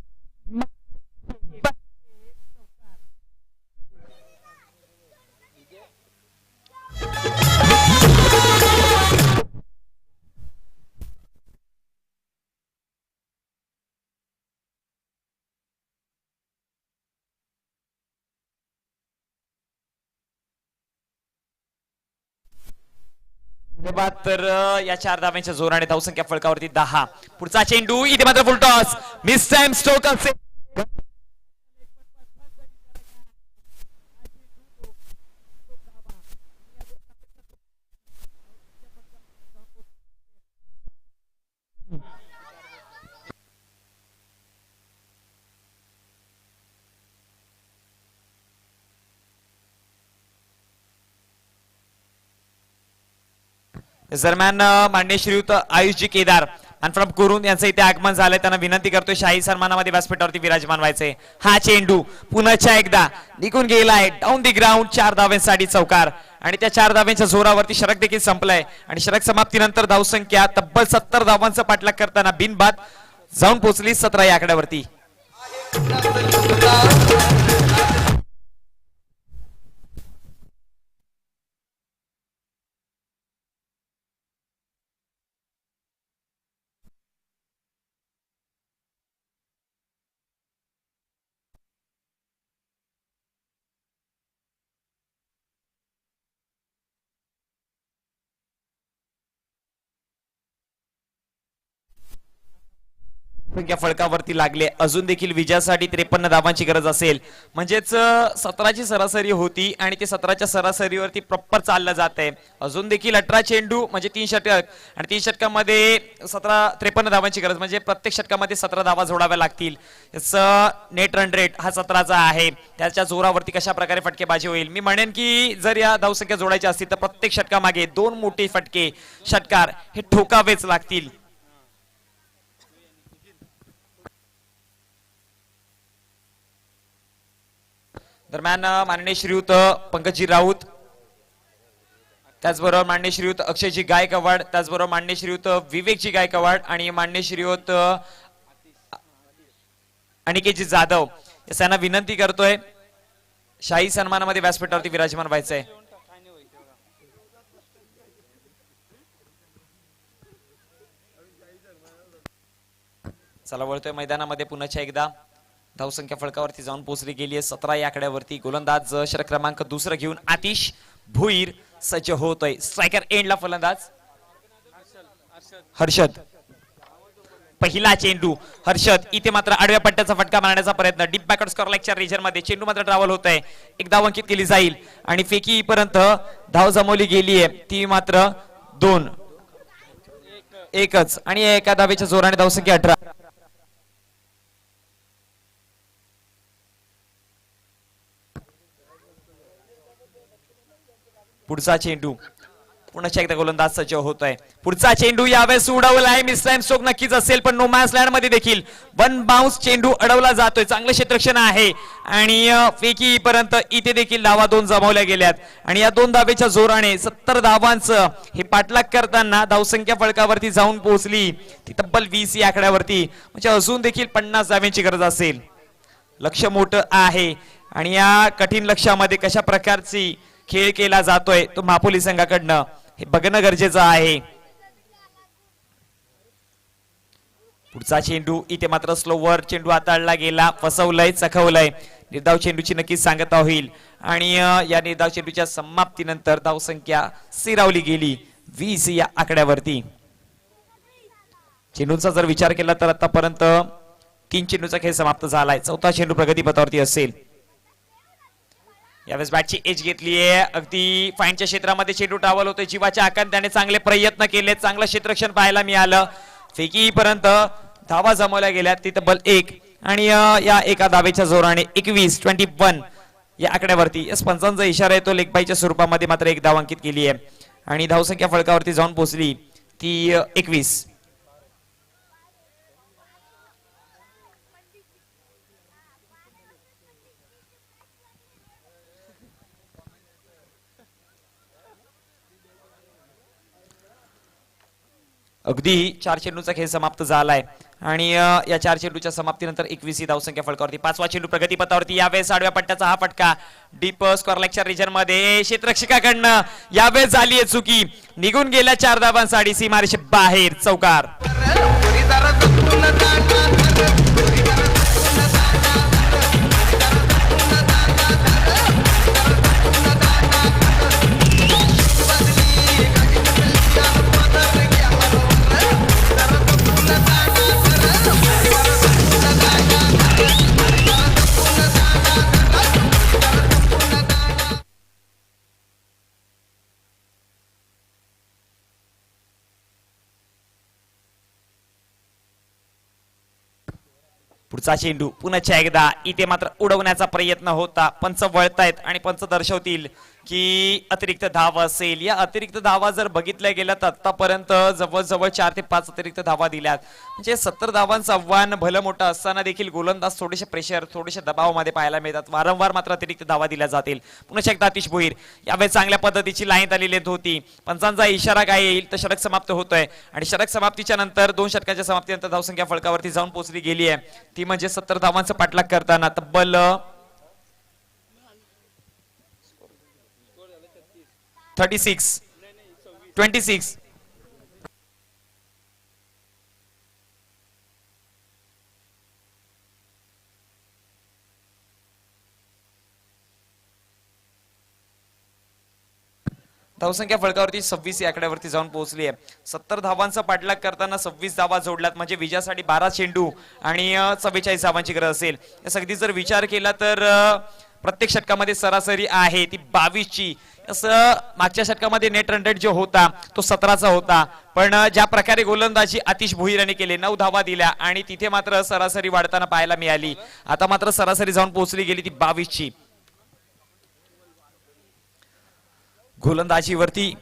तर या 4 धावांच्या जोराने धावसंख्या फलकावरती 10. पुढचा चेंडू इथे मात्र फुल टॉस, मिस टाइम स्ट्रोक असेल. दरम्यान माननीय श्रीयुत आयुषजी केदार आणि फ्रॉम कुरुंद यांचं इथे आगमन झालंय. त्यांना विनंती करतोय शाही सन्मानामध्ये व्यासपीठावरती विराजमान व्हायचंय. हा चेंडू पुन्हा एकदा निघून गेलाय डाऊन दी ग्राउंड. 4 धावांसाठी चौकार आणि त्या 4 धावांच्या जोरावरती षटक देखील संपलंय आणि षटक समाप्तीनंतर धावसंख्या तब्बल 70 धावांचा पाठलाग करताना बिनबाद जाऊन पोहोचली 17 या आकड्यावरती. संख्या फलकावरती लागले. अजून देखील विजयासाठी 53 धावांची गरज असेल, म्हणजेच 17ची सरासरी होती आणि ते 17च्या सरासरीवरती प्रॉपर चाललं जात आहे. अजून देखील 18 चेंडू म्हणजे 3 षटक आणि 3 षटकामध्ये 53 धावांची गरज, म्हणजे प्रत्येक षटकामध्ये 17 धावा जोडाव्या लागतील. नेट रन रेट हा 17चा आहे. त्याच्या जोरावरती कशा प्रकारे फटकेबाजी होईल. मी म्हणेन की जर या धावसंख्या जोडायची असतील तर प्रत्येक षटकामागे 2 मोठे फटके षटकार हे ठोकावेच लागतील. दरम्यान माननीय श्रीयुत पंकजी राऊत, त्याचबरोबर माननीय श्रीयुत अक्षयजी गायकवाड, त्याचबरोबर माननीय श्रीयुत विवेकजी गायकवाड आणि माननीय श्रीयुत अनिकेतजी जाधव यांना विनंती करतोय शाही सन्मानामध्ये व्यासपीठावरती विराजमान व्हायचंय. चला वळतोय मैदानामध्ये पुन्हा एकदा. धावसंख्या फलकावरती जाऊन पोहोचली गेली आहे 17 या आकड्यावरती. गोलंदाज षटक क्रमांक 2 घेऊन आतिश भुईर सज्ज होतोय. स्ट्रायकर एंडला फलंदाज हर्षद. पहिला चेंडू हर्षद इथे मात्र आडव्या पट्ट्याचा फटका मारण्याचा प्रयत्न डीप बॅकवर्ड स्कोर लेगच्या रीजन मध्ये. चेंडू मात्र ट्रॅव्हल होत आहे. एक धाव अंकित केली जाईल आणि फेकी पर्यंत धाव जमवली गेली आहे, ती मात्र 2 एकच आणि एका धावेच्या जोराने धावसंख्या 18. पुढचा चेंडू पुन्हा एकदा गोलंदाज सज्ज होतोय. पुढचा चेंडू यावेळेस उडवलाय. मिस टाइम स्ट्रोक नक्कीच असेल, पण नो मॅन्स लँड मध्ये देखील 1 बाउन्स चेंडू अडवला जातोय. चांगलं क्षेत्ररक्षण आहे आणि फेकी पर्यंत इथे देखील धावा 2 जमवल्या गेल्यात आणि या 2 धावेच्या जोराने 70 धावांचं हे पाठलाग करताना धावसंख्या फलकावरती जाऊन पोहोचली ती तब्बल 20 या आकड्यावरती. म्हणजे अजून देखील 50 धाव्यांची गरज असेल. लक्ष मोठं आहे आणि या कठीण लक्ष्यामध्ये कशा प्रकारची खेळ केला जातोय तो मापोली संघाकडनं हे बघणं गरजेचं आहे. पुढचा चेंडू इथे मात्र स्लोवर चेंडू हाताळला गेला, फसवलंय, चखवलंय. निर्धाव चेंडूची नक्कीच सांगता होईल आणि या निर्धाव चेंडूच्या समाप्तीनंतर धावसंख्या स्थिरावली गेली 20 या आकड्यावरती. चेंडूंचा जर विचार केला तर आतापर्यंत 3 चेंडूचा खेळ समाप्त झालाय. चौथा चेंडू प्रगतीपथावरती असेल. यावेळेस बॅटची एज घेतली आहे. अगदी फाईनच्या क्षेत्रामध्ये चेंडू टावल होतोय. जीवाच्या आकांत्याने चांगले प्रयत्न केले. चांगलं क्षेत्ररक्षण पाहायला मिळालं. फेकीपर्यंत धावा जमवल्या गेल्या. तिथं बल 1 आणि या एका धावेच्या जोराने 21 या आकड्यावरती या पंचांचा इशारा येतो. लेगबाईच्या स्वरूपामध्ये मात्र एक धाव अंकित केली आहे आणि धावसंख्या फलकावरती जाऊन पोहोचली ती 21. अगदी 4 चेंडूचा खेळ समाप्त झालाय आणि या 4 चेंडूच्या समाप्तीनंतर 21 ही धावसंख्या फलकावरती. 5वा चेंडू प्रगतीपथावरती. यावेळेस आडव्या पट्ट्याचा हा फटका डीप स्क्वेअर लेगच्या रिजन मध्ये क्षेत्ररक्षकाकडनं यावेळेस झाली आहे चुकी. निघून गेल्या 4 धावांसाठी सीमारेषे बाहेर. चौकार. पुढचा चेंडू पुन्हा एकदा इथे मात्र उडवण्याचा प्रयत्न होता. पंच वळतायत आणि पंच दर्शवतील की अतिरिक्त धाव असेल. या अतिरिक्त धावा जर बघितल्या गेल्या तर आतापर्यंत जवळजवळ 4 ते 5 अतिरिक्त धावा दिल्यात. म्हणजे 70 धावांचं आव्हान भलं मोठं असताना देखील गोलंदाज थोडेसे प्रेशर थोडेसे दबावामध्ये पाहायला मिळतात. वारंवार मात्र अतिरिक्त धावा दिल्या जातील. पुन्हा एकदा आतिश भोईर. यावेळेस चांगल्या पद्धतीची लाईन आलेली होती. पंचांचा इशारा काय येईल तर षटक समाप्त होतोय आणि षटक समाप्तीच्या नंतर 2 षटकाच्या समाप्तीनंतर धावसंख्या फलकावरती जाऊन पोहोचली गेली आहे. ती म्हणजे 70 धावांचं पाठलाग करताना तब्बल 26. धावसंख्या फलकावरती 26 या आकड्यावरती जाऊन पोहोचली आहे. 70 धावांचा पाठलाग करताना 26 धावा जोडल्यात म्हणजे विजयासाठी 12 चेंडू आणि 44 धावांची गरज असेल. या सगळी जर विचार केला तर प्रत्येक षटकामध्ये सरासरी आहे ती 22ची. असं मागच्या षटकामध्ये नेट रन रेट जो होता तो 17चा होता. पण ज्या प्रकारे गोलंदाजी आतिश भोईर यांनी केले 9 धावा दिल्या आणि तिथे मात्र सरासरी वाढताना पाहायला मिळाली. आता मात्र सरासरी जाऊन पोहोचली गेली ती 22ची. गोलंदाजीवरती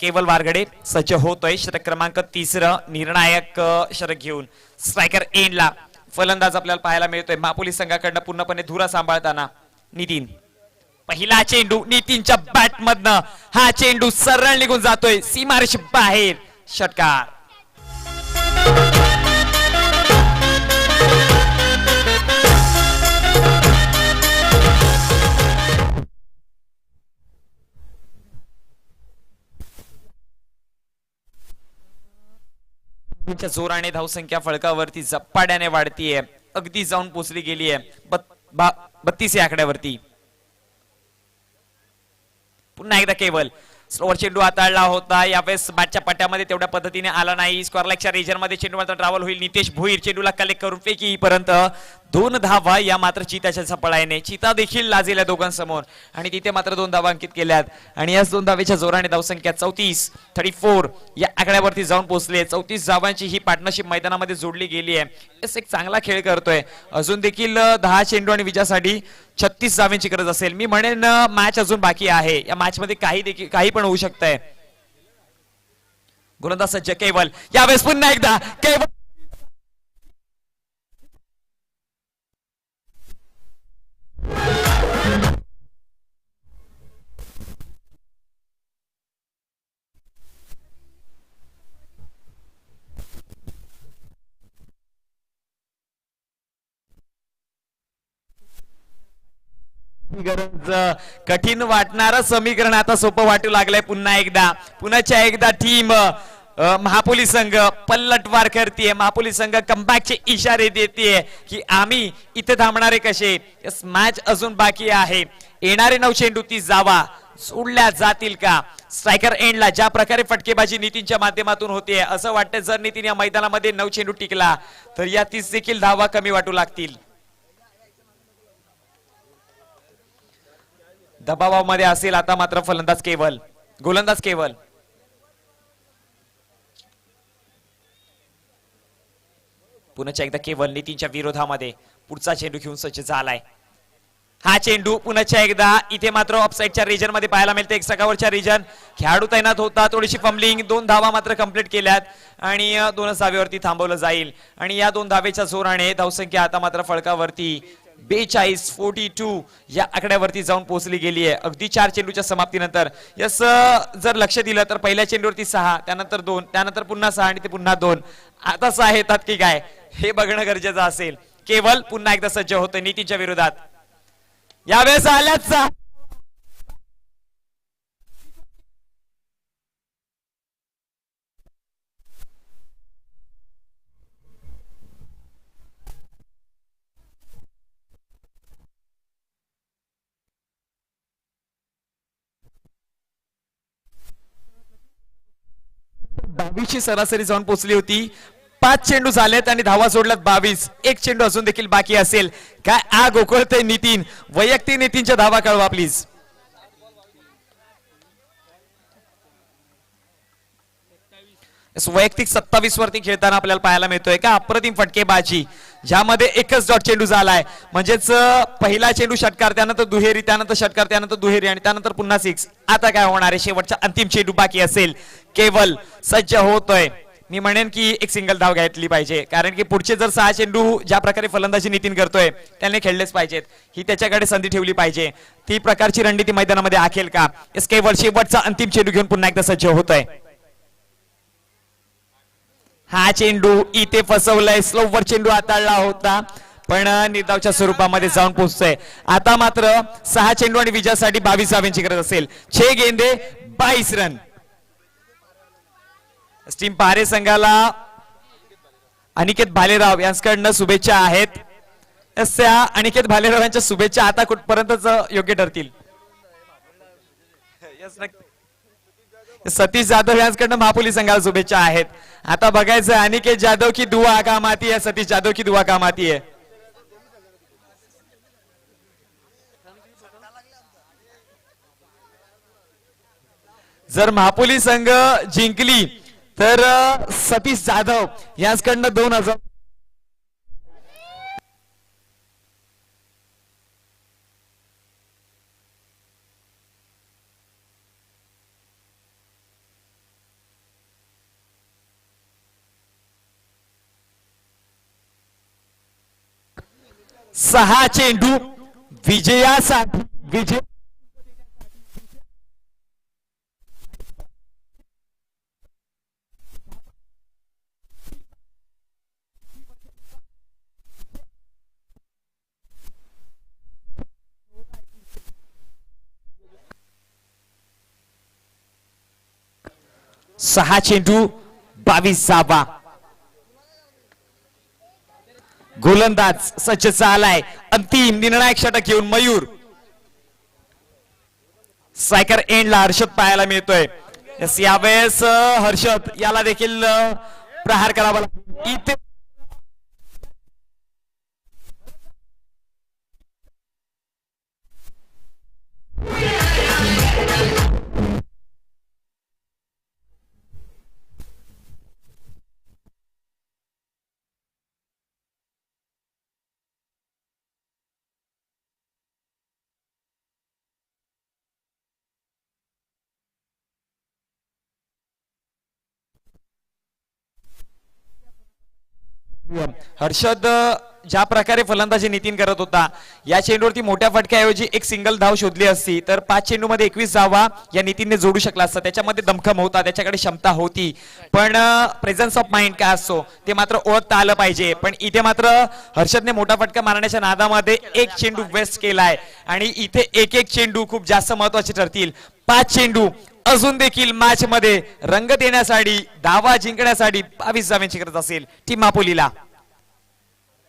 केवल वारगडे सज्ज होतोय. षटक क्रमांक 3 निर्णायक षटक घेऊन स्ट्रायकर एंडला फलंदाज आपल्याला पाहायला मिळतोय. महापोलीस संघाकडनं पूर्णपणे धुरा सांभाळताना नितीन. पहिला चेंडू नितीनच्या बॅट मधनं हा चेंडू सरळ निघून जातोय सीमारेषे बाहेर. षटकार. जोराने धावसंख्या फलकावरती झपाट्याने वाढतीये. अगदी जाऊन पोचली गेली आहे 32 या आकड्यावरती. पुन्हा एकदा केवल स्लोअर चेंडू हाताळला होता. यावेळेस बॅटच्या पट्ट्यामध्ये तेवढ्या पद्धतीने आला नाही. स्क्वेअर लेगच्या रिजन मध्ये चेंडू मात्र ट्रॅव्हल होईल. नितेश भोईर चेंडूला कलेक्ट करून फेकी पर्यंत 2 धावा या मात्र चिताच्या झपाळ्याने. चिता देखील लाजेल्या दोघांसमोर आणि तिथे मात्र 2 धावा अंकित केल्यात आणि याच 2 धावेच्या जोराने धावसंख्या 34 या आकड्यावरती जाऊन पोहोचले. 34 धावांची ही पार्टनरशिप मैदानामध्ये जोडली गेली आहे. एक चांगला खेळ करतोय. अजून देखील 10 चेंडू आणि विजयासाठी 36 धावांची गरज असेल. मी म्हणेन मॅच अजून बाकी आहे. या मॅच मध्ये काही पण होऊ शकतंय. गोलंदाज सज्ज केवल. यावेळेस पुन्हा एकदा केवल गरज कठीण वाटणारं समीकरण आता सोपं वाटू लागलंय. पुन्हा एकदा टीम महापोलीस संघ पलटवार करतीये. महापोलीस संघ कमबॅकचे इशारे देते की आम्ही इथे थांबणारे कसे. मॅच अजून बाकी आहे. येणारे 9 चेंडू 30 धावा सोडल्या जातील का? स्ट्रायकर एंडला ज्या प्रकारे फटकेबाजी नितीनच्या माध्यमातून होते असं वाटतं जर नितीन या मैदानामध्ये 9 चेंडू टिकला तर या 30 देखील धावा कमी वाटू लागतील. दबावामध्ये असेल आता मात्र फलंदाज केवल, गोलंदाज केवल. पुन्हा एकदा केवल नितीनच्या विरोधामध्ये पुढचा चेंडू घेऊन सज्ज झालाय. हा चेंडू पुन्हा एकदा इथे मात्र ऑफसाईडच्या रिजन मध्ये पाहायला मिळते. एक सकावरच्या रिजन खेळाडू तैनात होता. थोडीशी फंबलिंग, 2 धावा मात्र कंप्लीट केल्यात आणि 2 धावेवरती थांबवलं जाईल आणि या 2 धावेच्या जोराने धावसंख्या आता मात्र फळकावरती 42-42 या आकड्यावरती जाऊन पोहोचली गेली आहे. अगदी 4 चेंडूच्या समाप्तीनंतर यस जर लक्ष दिलं तर पहिल्या चेंडूवरती 6, त्यानंतर 2, त्यानंतर पुन्हा 6 आणि ते पुन्हा 2. आता 6 येतात की काय हे बघणं गरजेचं असेल. केवल पुन्हा एकदा सज्ज होतं नितीनच्या विरोधात. यावेळेस आल्याच 6. ची सरासरी जाऊन पोहोचली होती. 5 चेंडू झालेत आणि धावा सोडल्यात 22. एक चेंडू अजून देखील बाकी असेल. काय आग उकळते नितीन. वैयक्तिक नितीनच्या धावा कळवा प्लीज. वैयक्तिक 27 वरती खेळताना आपल्याला पाहायला मिळतोय का अप्रतिम फटकेबाजी ज्यामध्ये एकच डॉट चेंडू झालाय. म्हणजेच पहिला चेंडू षटकार, त्यानंतर दुहेरी, त्यानंतर षटकार, त्यानंतर दुहेरी आणि त्यानंतर पुन्हा 6. आता काय होणार आहे? शेवटचा अंतिम चेंडू बाकी असेल. केवल सज्ज होतोय. मी म्हणेन की एक सिंगल धाव घेतली पाहिजे कारण की पुढचे जर 6 चेंडू ज्या प्रकारे फलंदाजी नितीन करतोय त्याने खेळलेच पाहिजेत. ही त्याच्याकडे संधी ठेवली पाहिजे. ती प्रकारची रणनीती मैदानामध्ये आखेल का? एस केवल शेवटचा अंतिम चेंडू घेऊन पुन्हा एकदा सज्ज होतोय. हा चेंडू इथे फसवलाय. स्लोवर चेंडू हाताळला होता पण निर्धावच्या स्वरूपामध्ये जाऊन पोहोचतोय. आता मात्र 6 चेंडू आणि विजयासाठी 22 धावांची गरज असेल. 6 गेंदे 22 रन. टीम पहारे संघाला अनिकेत भालेराव यांच्याकडनं शुभेच्छा आहेत. त्या अनिकेत भालेराव यांच्या शुभेच्छा आता कुठपर्यंत योग्य ठरतील? सतीश जाधव यांच्याकडनं महापोली संघाला शुभेच्छा आहेत. आता बघायचं अनिकेत जाधव की दुआ काम आती है, सतीश जाधव की दुआ काम आती है. जर महापोली संघ जिंकली तर सतीश जाधव यांच्याकडनं 2000. सहा चेंडू विजयासाठी विजय सहा चेंडू 22 धावा. गोलंदाज सज्ज झालाय. अंतिम निर्णायक षटक घेऊन मयूर. स्ट्रायकर एंडला हर्षद पाहायला मिळतोय. यावेळेस हर्षद याला देखील प्रहार करावा लागतो. इथे हर्षद ज्या प्रकारे फलंदाजी नितीन करत होता या चेंडूवरती मोठ्या फटक्याऐवजी एक सिंगल धाव शोधली असती तर 5 चेंडूमध्ये 21 धावा या नितीनने जोडू शकला असता. त्याच्यामध्ये दमखम होता, त्याच्याकडे क्षमता होती, पण प्रेझन्स ऑफ माइंड काय असतो ते मात्र ओळखता आलं पाहिजे. पण इथे मात्र हर्षदने मोठा फटका मारण्याच्या नादामध्ये एक चेंडू वेस्ट केलाय आणि इथे एक एक चेंडू खूप जास्त महत्वाचे ठरतील. 5 चेंडू अजून देखील मॅच मध्ये रंगत येण्यासाठी, धावा जिंकण्यासाठी 22 धावांची गरज असेल टीम मापोलीला.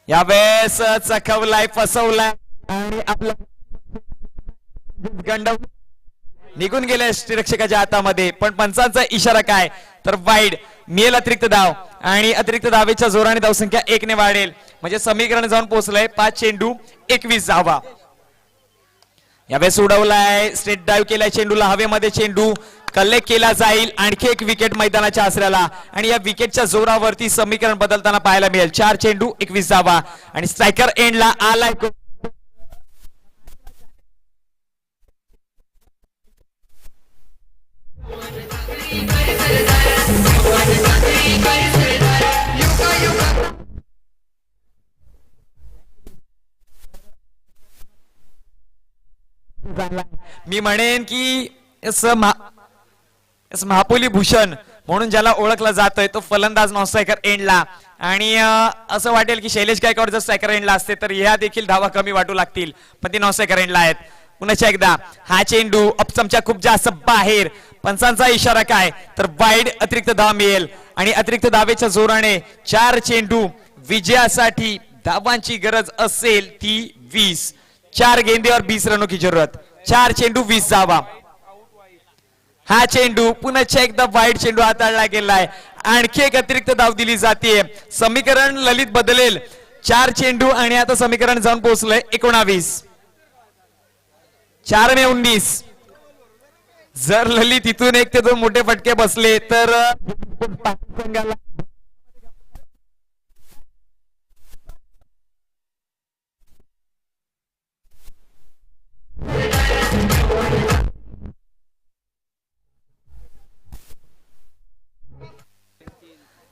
यावेळेस चकवलाय, फसवलाय आणि आपला निघून गेल्या यष्टीरक्षकाच्या हातामध्ये, पण पंचांचा इशारा काय तर वाईड मिळेल अतिरिक्त धाव आणि अतिरिक्त धावेच्या जोराने धावसंख्या 1 ने वाढेल, म्हणजे समीकरण जाऊन पोहोचलंय 5 चेंडू 21 धावा. यावेळेस उडवलाय, स्ट्रेट ड्राईव्ह केलाय चेंडूला, हवेमध्ये चेंडू कलेक्ट केला जाईल. आणखी एक विकेट मैदानाच्या आसऱ्याला आणि या विकेटच्या जोरावरती समीकरण बदलताना पाहायला मिळेल. 4 चेंडू 21 धावा आणि स्ट्रायकर एंडला आलाय. मी म्हणेन की महापोली भूषण म्हणून ज्याला ओळखला जातोय तो फलंदाज नॉन स्ट्रायकर एंडला. आणि असं वाटेल की शैलेश गायकवाड जर स्ट्रायकर एंडला असते तर ह्या देखील धावा कमी वाटू लागतील, पण ते नॉन स्ट्रायकर एंडला आहेत. पुन्हा एकदा हा चेंडू अपचमच्या खूप जास्त बाहेर, पंचांचा इशारा काय तर वाईड अतिरिक्त धाव मिळेल आणि अतिरिक्त धावेच्या जोराने 4 चेंडू विजयासाठी धावांची गरज असेल ती 20. 4 गेंदे और 20 रनों की जरूरत. 4 चेंडू 20 धावा. हा चेंडू पुन्हा एकदा वाईड चेंडू हाताळला गेलाय, आणखी एक अतिरिक्त धाव दिली जाते. समीकरण ललित बदलेल. 4 चेंडू आणि आता समीकरण जाऊन पोहोचलंय 19. 4 ने 19. जर ललित इथून 1 ते 2 मोठे फटके बसले तर संघाला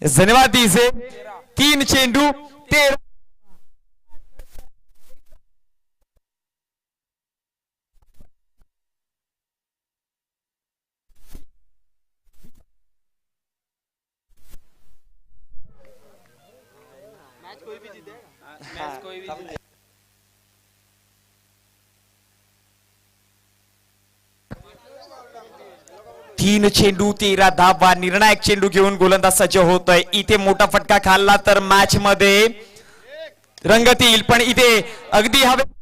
धन्यवाद दीजिए. 3 चेंडू 13. तीन चेंडू 13 धावा. निर्णायक चेंडू घेऊन गोलंदाज सज्ज होतोय. इथे मोठा फटका खाल्ला तर मॅच मध्ये रंगत येईल, पण इथे अगदी हवे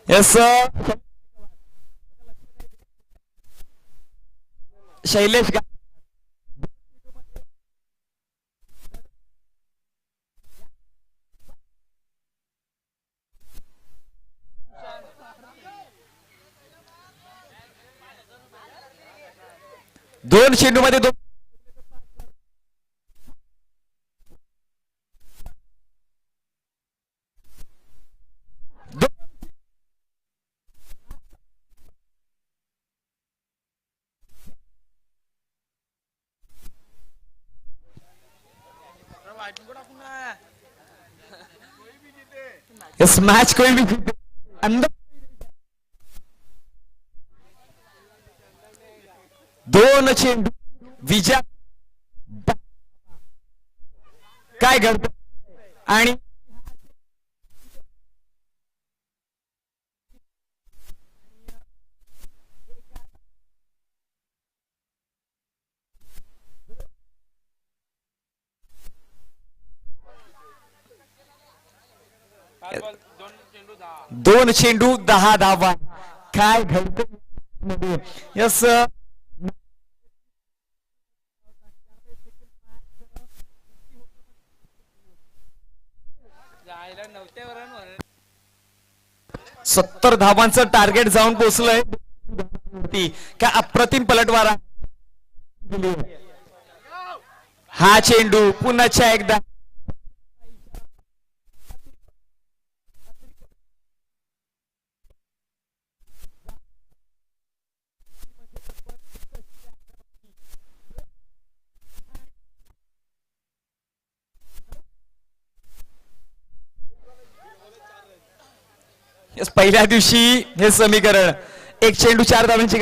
यस शैलेश 2 चेंडू मध्ये 2. इस मैच कोई भी जीते अंदर 2 चेंडू विजय काय घडत आणि दोन चेंडू 10 धावा. काय घडतं यस सत्तर धावांचं टार्गेट जाऊन पोहोचलंय. काय अप्रतिम पलटवार. हा चेंडू पुन्हा एकदा पहिल्या दिवशी हे समीकरण 1 चेंडू 4 धावांची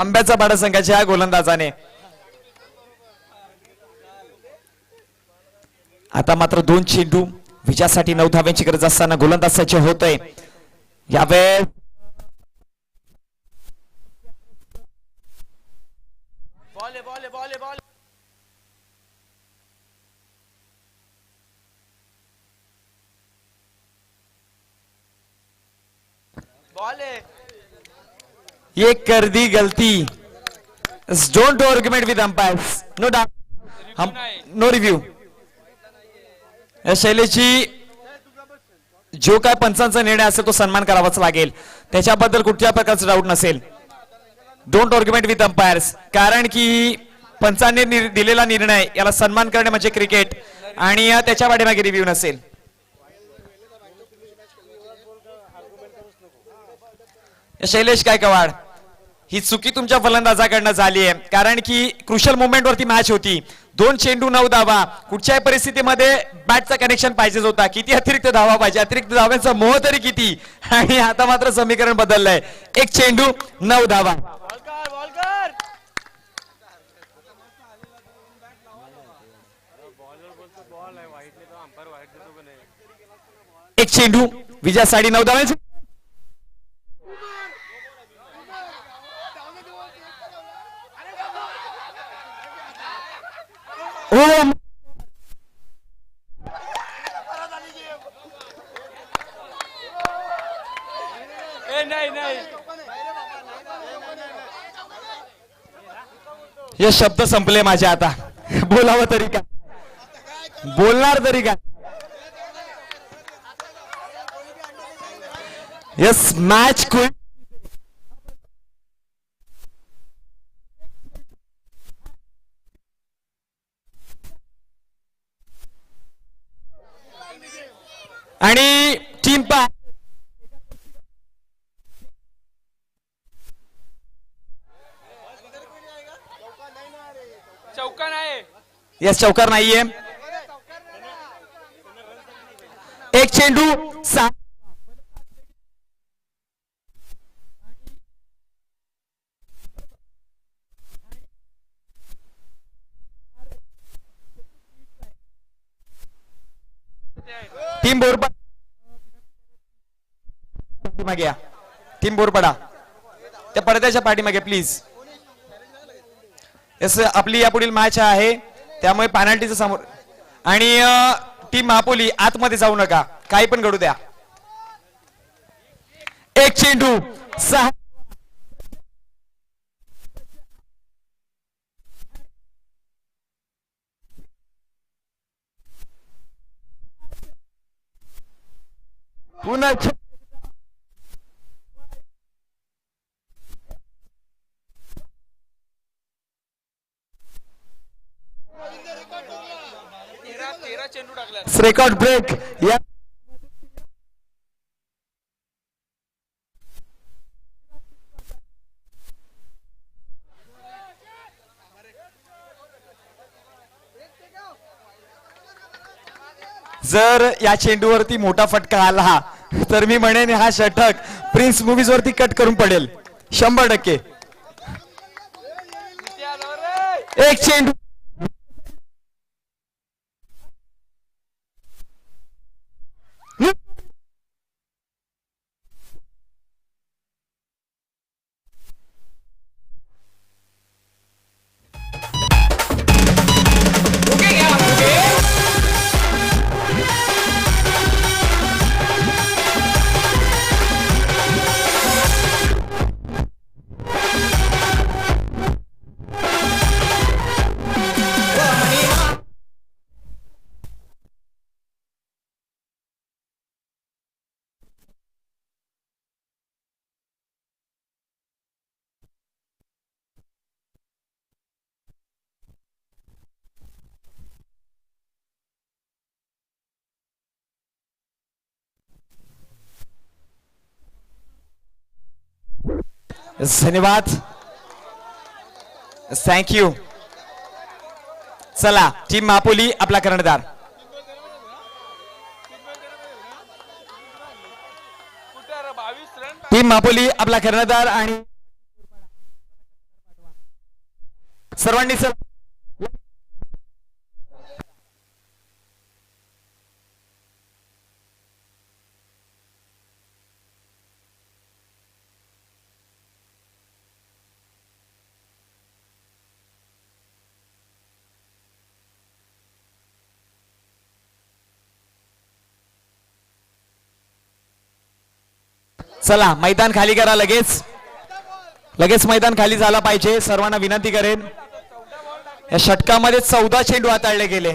आंब्याचा पाडा संघाच्या गोलंदाजाने. आता मात्र 2 चेंडू विजयासाठी 9 धाव्यांची गरज असताना गोलंदाज सज्ज होतोय. यावेळेस ये कर दी गलती. Don't argument with umpires. No doubt, no review. या शैलेची जो काय पंचांचा निर्णय असेल तो सन्मान करावाच लागेल, त्याच्याबद्दल कुठल्या प्रकारचा डाऊट नसेल. डोंट आर्ग्युमेंट विथ अंपायर्स, कारण की पंचांनी दिलेला निर्णय याला सन्मान करणे म्हणजे क्रिकेट आणि त्याच्या पाठीमागे रिव्ह्यू नसेल. शैलेश गायकवाड, ही चुकी तुमच्या फलंदाजाकडनं झाली आहे, कारण की क्रुशल मोमेंट वरती मॅच होती. 2 चेंडू 9 धावा. कुठच्याही परिस्थितीमध्ये बॅटचा कनेक्शन पाहिजेच होता. किती अतिरिक्त धावा पाहिजे, अतिरिक्त धाव्यांचा मोह तरी किती, आणि आता मात्र समीकरण बदललंय. 1 चेंडू 9 धावा. एक चेंडू विजयासाठी 9 धाव्यांचे. हे शब्द संपले माझे आता. बोलावं तरी काय, बोलणार तरी काय. Yes, match quit. आणि टीम पा चौकार आहे. यस, चौकार नाहीये. 1 चेंडू 6. टीम बोरपडा पाठीमागे या. टीम बोरपडा त्या पडद्याच्या पाठीमागे प्लीज. यस, आपली यापुढील मॅच आहे, त्यामुळे पेनल्टीचं समोर. आणि टीम महापोली आतमध्ये जाऊ नका, काही पण घडू द्या. 1 चेंडू 6. पुन्हा रेकॉर्ड ब्रेक. या जर या चेंडूवरती मोठा फटका आला तर मी म्हणेन हा षटक प्रिन्स मूवीज वरती कट करून पडेल 100%. 1 चेंडू धन्यवाद. थँक्यू. चला, टीम महापोली आपला कर्णधार. टीम महापोली आपला कर्णधार आणि सर्वांनी चला मैदान खाली करा लगेच लगेच मैदान खाली झाला पाहिजे सर्वांना विनंती करेन या षटकामध्ये 14 चेंडू हाताळले गेले